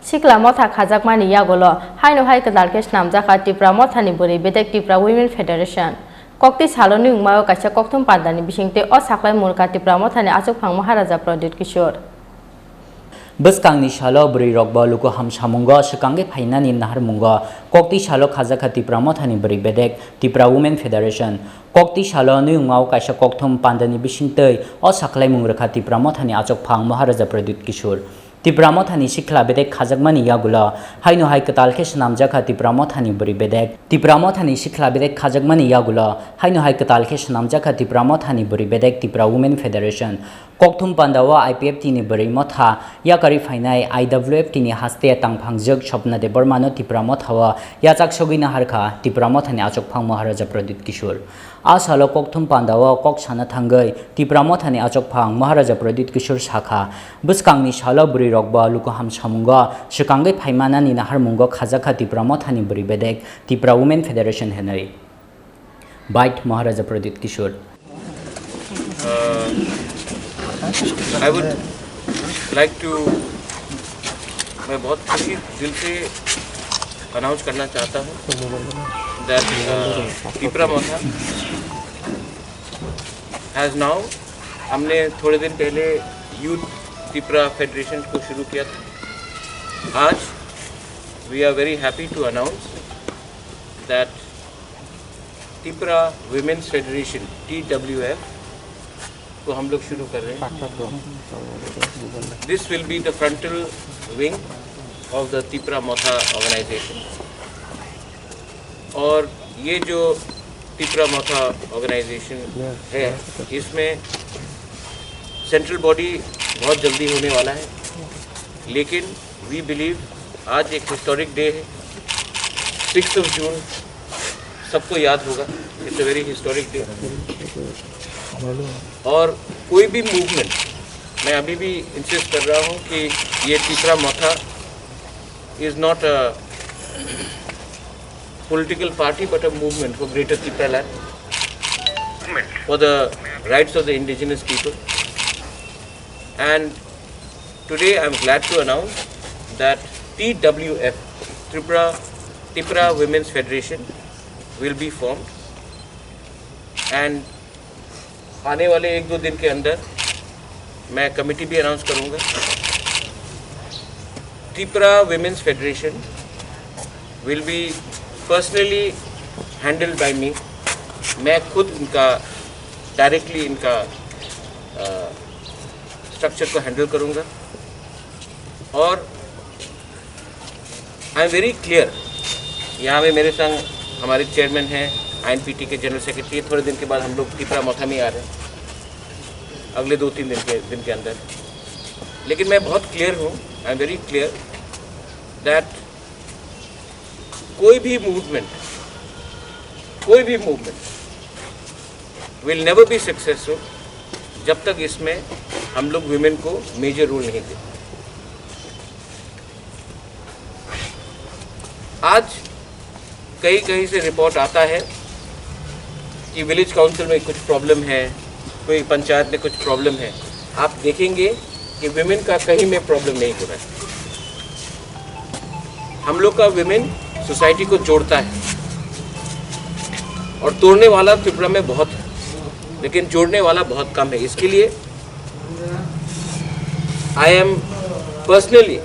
Sikla motha khajakmani yagolo haino hai kadal kesh namjaka Tripura mothani bori bedek Tripura Women Federation kokti saloni ungmayo kaisa kokthum pandani bisingte o saklai murka Tripura mothani achuk phang Maharaja Pradit Kishore Buskangni shalo bri rokba luko ham shamunga shikange phainani nahar munga kokti shalo khajaka Tripura mothani bri bedek Tripura Women Federation kokti shalo ni ungmayo kaisa kokthum pandani bisingte o saklai mungraka Tripura mothani achuk phang Maharaja Pradit Kishore Tripura mothani sikla bedek khajakmani yagula haino hai katal ke shnamjaka Tripura mothani bri bedek Tripura mothani sikla bedek khajakmani yagula haino hai katal ke shnamjaka Tripura mothani bri bedek Tripura Women Federation kokthum pandawa IPFT ni bri motha yakari phainai IWFT ni haste tangphangjak shopna de barmano Tripura mothawa yachak sogina harkha Tripura mothani achok phang Maharaja Pradit Kishore asalo kokthum pandawa kok sana thangai Tripura mothani achok phang Maharaja Pradit Kishore shakha buskangni shalo bri rokba luko ham shamunga shikangai phaimana ni nahar munga khajaka Tripura mothani bri bedek Tripura Women Federation henai bite Maharaja Pradit Kishore I would like to मैं बहुत खुशी दिल से announce करना चाहता हूँ that Tripura Motha has now हमने थोड़े दिन पहले यूथ Tripura फेडरेशन को शुरू किया था आज we are very happy to announce that Tripura Women's Federation TWF को हम लोग शुरू कर रहे हैं This will be the frontal wing of the Tripura Motha organization और ये जो Tripura Motha organization है इसमें सेंट्रल बॉडी बहुत जल्दी होने वाला है लेकिन we believe आज एक हिस्टोरिक डे है 6th of June सबको याद होगा It's a very historic day और कोई भी मूवमेंट मैं अभी भी इंसिस्ट कर रहा हूँ कि ये Tripura Motha is not a political party but a movement for greater Tripura land for the rights of the indigenous people and today I am glad to announce that TWF Tripura Women's Federation will be formed and आने वाले 1-2 दिन के अंदर मैं committee भी announce करूंगा Tripura Women's Federation will be personally handled by me मैं खुद इनका डायरेक्टली इनका स्ट्रक्चर को हैंडल करूंगा और आई एम वेरी क्लियर यहाँ में मेरे संग हमारे चेयरमैन हैं INPT के जनरल सेक्रेटरी थोड़े दिन के बाद हम लोग Tripura Motha में आ रहे हैं अगले 2-3 दिन के अंदर लेकिन मैं बहुत क्लियर हूँ आई एम वेरी क्लियर दैट कोई भी movement will never be successful जब तक इसमें हम लोग वुमेन को मेजर रोल नहीं देते आज कहीं से रिपोर्ट आता है कि विलेज काउंसिल में कुछ प्रॉब्लम है कोई पंचायत में कुछ प्रॉब्लम है आप देखेंगे कि विमेन का कहीं में प्रॉब्लम नहीं हो रहा है हम लोग का विमेन सोसाइटी को जोड़ता है और तोड़ने वाला त्रिपुरा में बहुत है लेकिन जोड़ने वाला बहुत कम है इसके लिए I am personally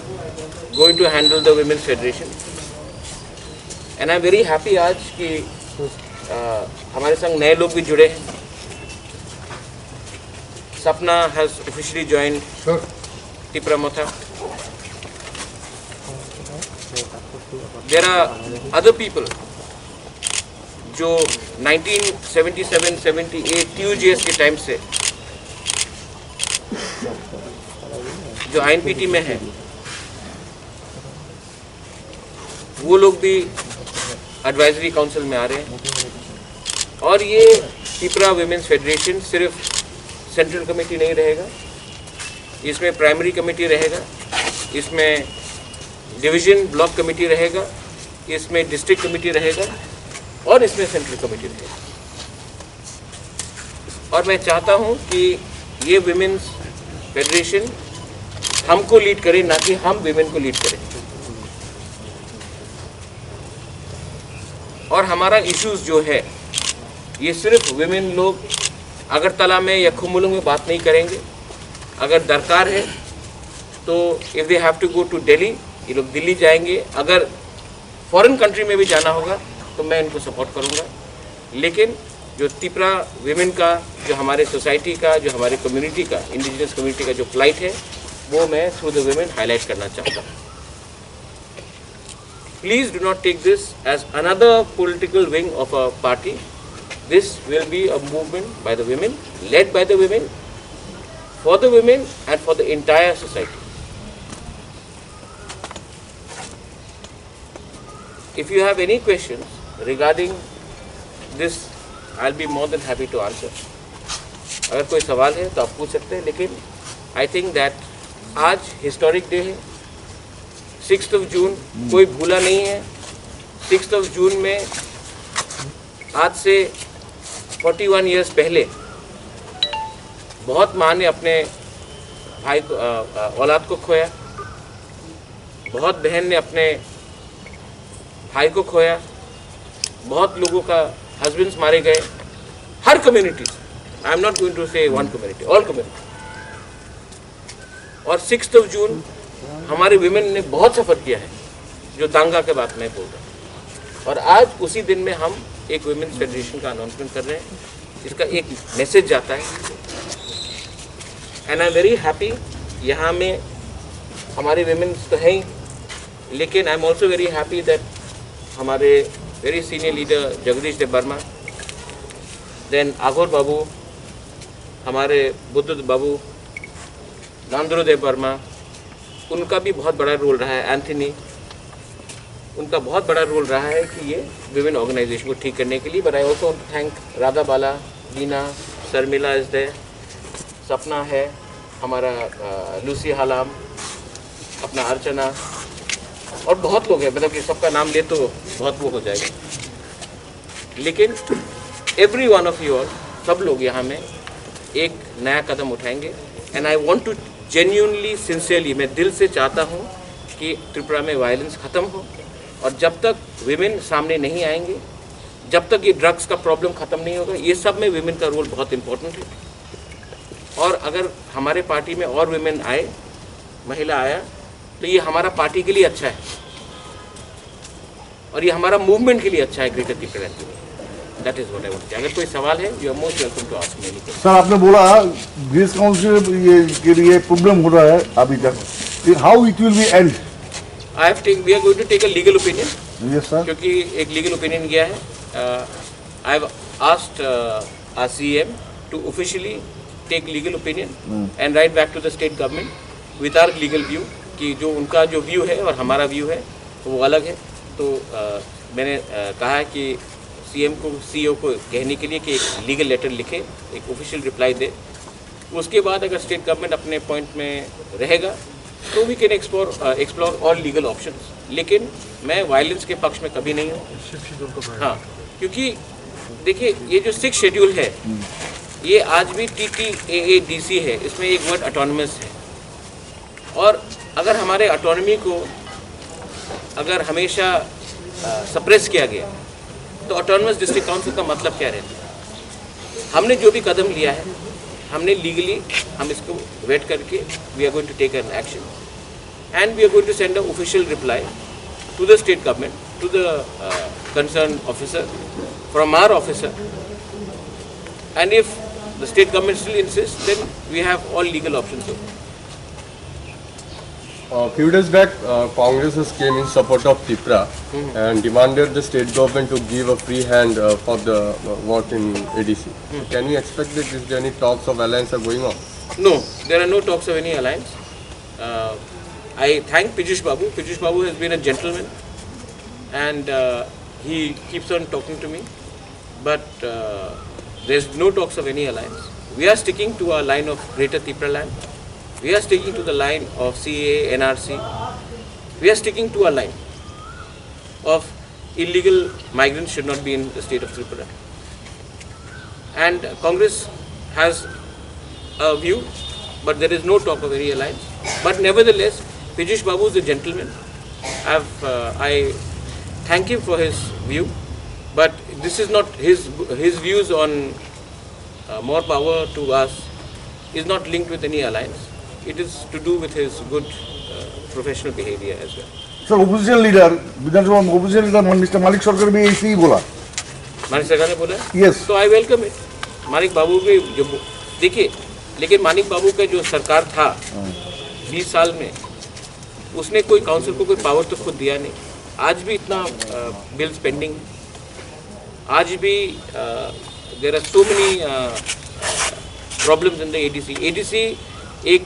going to handle the women's federation and I am very happy आज कि हमारे संग नए लोग भी जुड़े हैं Sapna has officially joined Tripura Motha there are other people जो 1977-78 TUGS के टाइम से जो INPT में है वो लोग भी एडवाइजरी काउंसिल में आ रहे हैं और ये Tripura Women's Federation सिर्फ सेंट्रल कमेटी नहीं रहेगा इसमें प्राइमरी कमेटी रहेगा इसमें डिवीजन ब्लॉक कमेटी रहेगा इसमें डिस्ट्रिक्ट कमेटी रहेगा और इसमें सेंट्रल कमेटी रहेगा और मैं चाहता हूं कि ये विमेंस फेडरेशन हमको लीड करे ना कि हम विमेन को लीड करें और हमारा इश्यूज जो है ये सिर्फ विमेन लोग अगरतला में या खुमुलुंग में बात नहीं करेंगे। अगर दरकार है तो if they have to go to Delhi, ये लोग दिल्ली जाएंगे। अगर फॉरेन कंट्री में भी जाना होगा तो मैं इनको सपोर्ट करूँगा। लेकिन जो तिपरा विमेन का, जो हमारे सोसाइटी का, जो हमारे कम्युनिटी का, इंडिजिनस कम्युनिटी का जो फ्लाइट है, वो मैं थ्रू द विमेन हाईलाइट करना चाहता हूँ। Please do not take this as another political wing of a party. This will be a movement by the women, led by the women, for the women and for the entire society. If you have any questions regarding this, I'll be more than happy to answer. अगर कोई सवाल है तो आप पूछ सकते हैं, लेकिन I think that आज हिस्टोरिक डे है। 6 जून कोई भूला नहीं है। 6 जून में आज से 41 इयर्स पहले बहुत माँ ने अपने भाई को औलाद को खोया, बहुत बहन ने अपने भाई को खोया, बहुत लोगों का हस्बैंड्स मारे गए। हर community, I am not going to say one community, all community. और 6 जून हमारे विमेन ने बहुत सफ़र किया है, जो दांगा के बात मैं बोल रहा हूँ। और आज उसी दिन में हम एक वुमेन्स फेडरेशन का अनाउंसमेंट कर रहे हैं, जिसका एक मैसेज जाता है। And I am very happy, यहाँ में हमारे विमेन्स तो हैं ही, लेकिन I am also very happy that हमारे वेरी सीनियर लीडर जगदीश देव वर्मा, देन आघोर बाबू, हमारे बुद्ध बाबू, नांदरू देव वर्मा, उनका भी बहुत बड़ा रोल रहा है। एंथनी, उनका बहुत बड़ा रोल रहा है कि ये विमेन ऑर्गेनाइजेशन को ठीक करने के लिए। But I also thank Radha Bala, Dina, Sharmila is there, Sapna है, हमारा लूसी हालाम, अपना अर्चना, और बहुत लोग हैं। मतलब कि सबका नाम ले तो बहुत वो हो जाएगा। लेकिन every one of you all, सब लोग यहाँ में एक नया कदम उठाएंगे। And I want to genuinely, sincerely, मैं दिल से चाहता हूँ कि त्रिपुरा में वायलेंस ख़त्म हो। और जब तक विमेन सामने नहीं आएंगे, जब तक ये ड्रग्स का प्रॉब्लम ख़त्म नहीं होगा, ये सब में विमेन का रोल बहुत इम्पोर्टेंट है। और अगर हमारे पार्टी में और विमेन आए, महिला आया, तो ये हमारा पार्टी के लिए अच्छा है और ये हमारा मूवमेंट के लिए अच्छा है, ग्रेटर त्रिपुरा के लिए। That is what I want. अगर कोई सवाल है, you are most welcome to ask me any question. Sir, आपने बोला ग्रीस काउंसिल ये के लिए प्रॉब्लम हो रहा है अभी तक, फिर how it will be end? We are going to take a legal opinion. Yes sir. क्योंकि एक लीगल ओपिनियन गया है। I have asked our CM to officially take legal opinion and write back to the state government with our legal view, कि जो उनका जो view है और हमारा व्यू है वो अलग है। तो मैंने कहा है कि सीएम को, सीईओ को कहने के लिए कि एक लीगल लेटर लिखे, एक ऑफिशियल रिप्लाई दे। उसके बाद अगर स्टेट गवर्नमेंट अपने पॉइंट में रहेगा तो we can explore all legal options. लेकिन मैं वायलेंस के पक्ष में कभी नहीं हूँ। हाँ, क्योंकि देखिए, ये जो 6 शेड्यूल है, ये आज भी TTAADC है, इसमें एक वर्ड ऑटोनमस है। और अगर हमारे ऑटोनमी को अगर हमेशा सप्रेस किया गया, तो ऑटोनमस डिस्ट्रिक्ट काउंसिल का मतलब क्या रहता है? हमने जो भी कदम लिया है, हमने लीगली, हम इसको वेट करके we are going to take an action and we are going to send a official reply to the state government, to the concern officer from our officer. And if the state government still insist, then we have all legal options open. Few days back, Congress came in support of TIPRA and demanded the state government to give a free hand for the work in ADC. Can we expect that is there any talks of alliance are going on? No, there are no talks of any alliance. I thank Piyush Babu. Piyush Babu has been a gentleman and he keeps on talking to me. But there is no talks of any alliance. We are sticking to our line of Greater Tripura land. We are sticking to the line of CAA, NRC. We are sticking to our line of illegal migrants should not be in the state of Tripura. And Congress has a view, but there is no talk of any alliance. But nevertheless, Piyush Babu is a gentleman. I thank him for his view, this is not his views on more power to us is not linked with any alliance. It is to do with his good professional behavior as well. Sir opposition leader विधानसभा में opposition leader mister मालिक सरकार भी ऐसे ही बोला. मानिक सरकार ने बोला Yes. तो आई वेलकम इट. मानिक बाबू के जो देखिए, लेकिन मानिक बाबू का जो सरकार था 20 साल में, उसने कोई काउंसिल को कोई पावर तो खुद दिया नहीं. आज भी इतना बिल्स पेंडिंग, आज भी there are so many problems in the ADC. ADC एक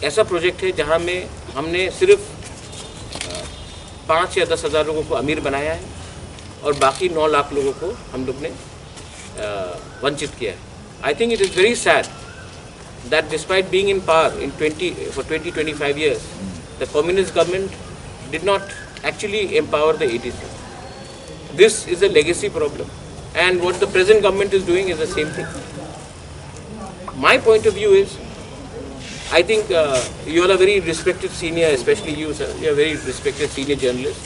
ऐसा प्रोजेक्ट है जहां में हमने सिर्फ 5 या 10 हज़ार लोगों को अमीर बनाया है और बाकी 9 लाख लोगों को हम लोग ने वंचित किया है. I think it is very sad that despite being in power in 20-25 years, the communist government did not actually empower the ADC. This is a legacy problem, and what the present government is doing is the same thing. My point of view is, I think you all are very respected senior, especially you sir, you are very respected senior journalist.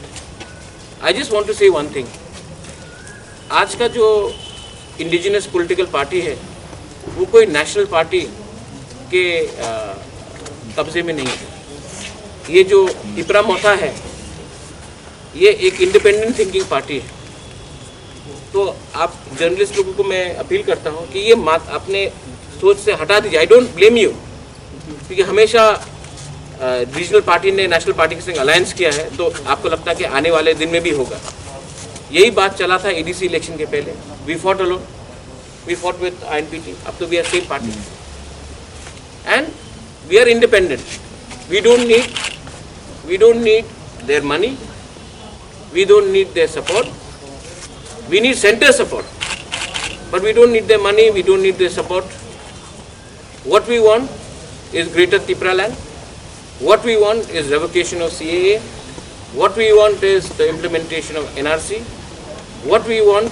I just want to say one thing. आज का जो indigenous political party है, वो कोई national party के कब्जे में नहीं है. ये जो तिपरा मोथा है, ये एक इंडिपेंडेंट थिंकिंग पार्टी है. तो आप जर्नलिस्ट लोगों को मैं अपील करता हूँ कि ये अपने सोच से हटा दीजिए. आई डोंट ब्लेम यू, क्योंकि हमेशा रीजनल पार्टी ने नेशनल पार्टी के संग अलायंस किया है, तो आपको लगता है कि आने वाले दिन में भी होगा. यही बात चला था एडीसी इलेक्शन के पहले. We fought alone, we fought with INPT. अब तो we are same party and we are independent. We don't need their money, we don't need their support. We need center support, but we don't need their money, we don't need their support. What we want is greater Tipra land. What we want is revocation of CAA. What we want is the implementation of NRC. What we want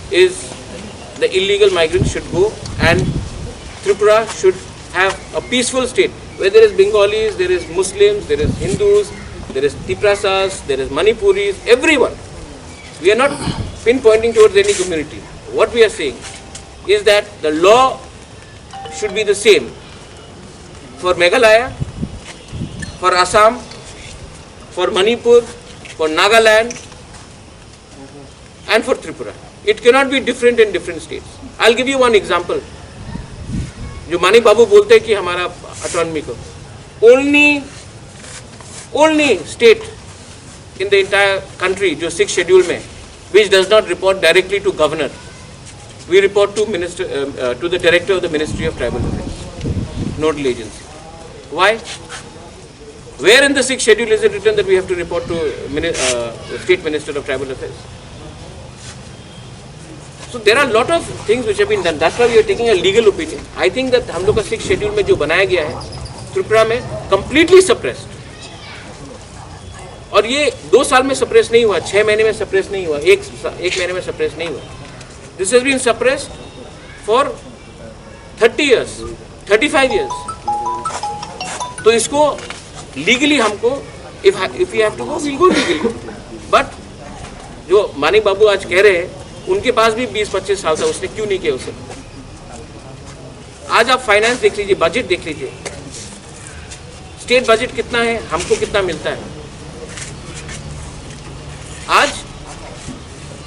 is the illegal migrants should go and Tripura should have a peaceful state where there is Bengalis, there is Muslims, there is Hindus, there is Tiprasas, there is Manipuris, everyone. We are not pinpointing towards any community. What we are saying is that the law should be the same for Meghalaya, for Assam, for Manipur, for Nagaland and for Tripura. It cannot be different in different states. I'll give you one example. जो मानिक बाबू बोलते हैं कि हमारा autonomy को, only state in the entire country जो 6th schedule में, which does not report directly to governor, we report to the director of the Ministry of Tribal Affairs, nodal agency. Why? Where in the 6th schedule is it written that we have to report to State Minister of Tribal Affairs? So there are a lot of things which have been done. That's why we are taking a legal opinion. I think that हम लोग का 6th schedule में जो बनाया गया है त्रिपुरा में completely suppressed. और ये 2 साल में suppress नहीं हुआ, 6 महीने में suppress नहीं हुआ, एक महीने में suppress नहीं हुआ. This has been suppressed for 30 years, 35 years. तो इसको legally हमको if we have to go, we'll go legally. But जो मानिक बाबू आज कह रहे हैं, उनके पास भी 20-25 साल था, उसने क्यों नहीं किया उसे? आज आप फाइनेंस देख लीजिए, बजट देख लीजिए, स्टेट बजट कितना है, हमको कितना मिलता है. आज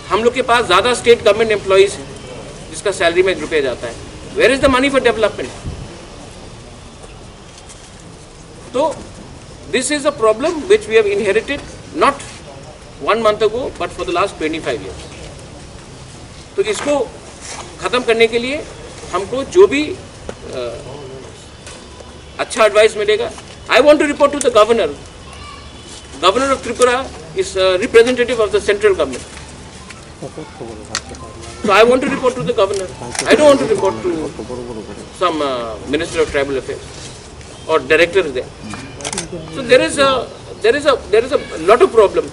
हम लोग के पास ज्यादा स्टेट गवर्नमेंट एम्प्लॉइज हैं जिसका सैलरी में रुपया जाता है. Where is the money for development? तो this is a problem which we have inherited not 1 month ago but for the last 25 years. तो इसको ख़त्म करने के लिए हमको जो भी अच्छा एडवाइस मिलेगा. I want to report to the governor. Governor of Tripura is representative of the central government. So I want to report to the governor. I don't want to report to some minister of tribal affairs or director there. So there is a lot of problem.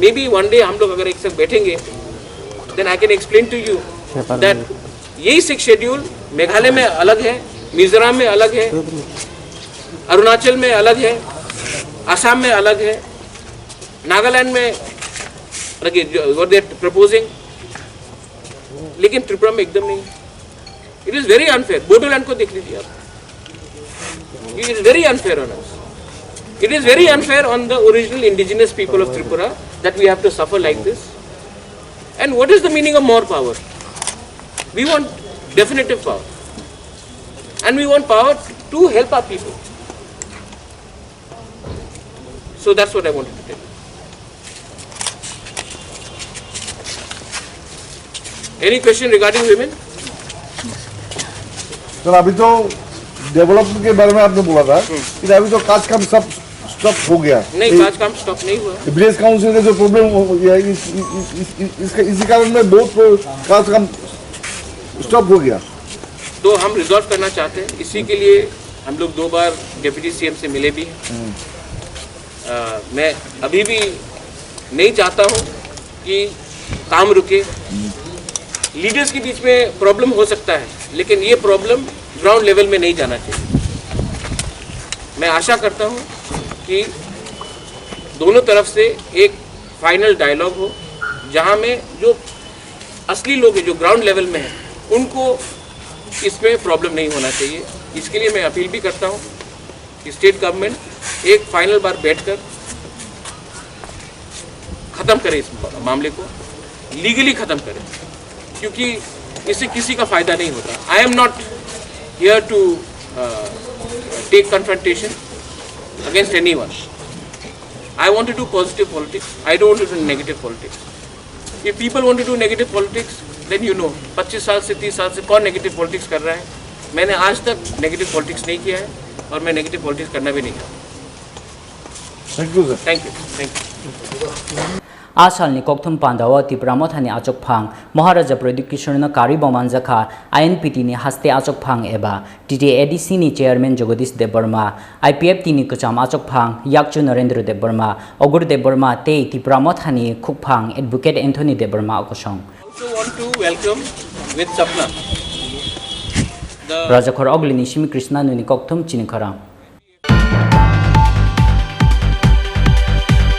Maybe one day हम लोग अगर एक साथ बैठेंगे, then I can explain to you that यही 6th schedule Meghalaya में अलग है, मिजोरम में अलग है, अरुणाचल में अलग है, असम में अलग है, नागालैंड में what they are proposing, लेकिन त्रिपुरा में एकदम नहीं. It is very unfair. Bodoland को देख लीजिए आप. It is very unfair on us. It is very unfair on the original indigenous people of Tripura that we have to suffer like this. And what is the meaning of more power? We want definitive power. And we want power to help our people. So that's what I wanted to tell you. Any question regarding women? Sir अभी तो development के बारे में आपने बोला था कि अभी तो काज काम सब स्टॉप हो गया. नहीं, काज काम स्टॉप नहीं हुआ. विलेज काउंसिल का जो प्रॉब्लम हो गया इसका इसी कारण में बहुत काज काम स्टॉप हो गया. तो हम रिजॉल्व करना चाहते हैं. इसी के लिए हम लोग 2 बार डिप्टी सीएम से मिले भी हैं. मैं अभी भी नहीं चाहता हूँ कि काम रुके. लीडर्स के बीच में प्रॉब्लम हो सकता है, लेकिन ये प्रॉब्लम ग्राउंड लेवल में नहीं जाना चाहिए. मैं आशा करता हूँ कि दोनों तरफ से एक फाइनल डायलॉग हो, जहाँ में जो असली लोग हैं जो ग्राउंड लेवल में हैं उनको इसमें प्रॉब्लम नहीं होना चाहिए. इसके लिए मैं अपील भी करता हूँ कि स्टेट गवर्नमेंट एक फाइनल बार बैठकर ख़त्म करे इस मामले को, लीगली ख़त्म करे, क्योंकि इससे किसी का फ़ायदा नहीं होता. I am not here to take confrontation against anyone. I want to do positive politics. I don't want to do negative politics. If people want to do negative politics, then you know, 25 साल से 30 साल से कौन negative politics कर रहा है. मैंने आज तक नेगेटिव पॉलिटिक्स नहीं किया है और मैं नेगेटिव पॉलिटिक्स करना भी नहीं चाहता. Thank you sir. Thank you. आसालनि कोकथुम पांदावा त्रिपुरा मथानि आचोक फांग महाराजा प्रदीप किशोरना कारी बमानजाखा आईएनपीटी नि हस्ते आचोक फांग एबा टीटीएडीसी नि चेयरमैन जगदीश देबबर्मा आईपीएफटी नि कचाम आचोक फांग याकचु नरेंद्र देबबर्मा अगुर देबबर्मा ते त्रिपुरा मथानि खुकफांग एडवोकेट एंथनी देबबर्मा अकोसंग. Also want to welcome with Sapna. राजाखोर अगलिनि सिमी कृष्णा नुनि कोकथुम चिनिखरा.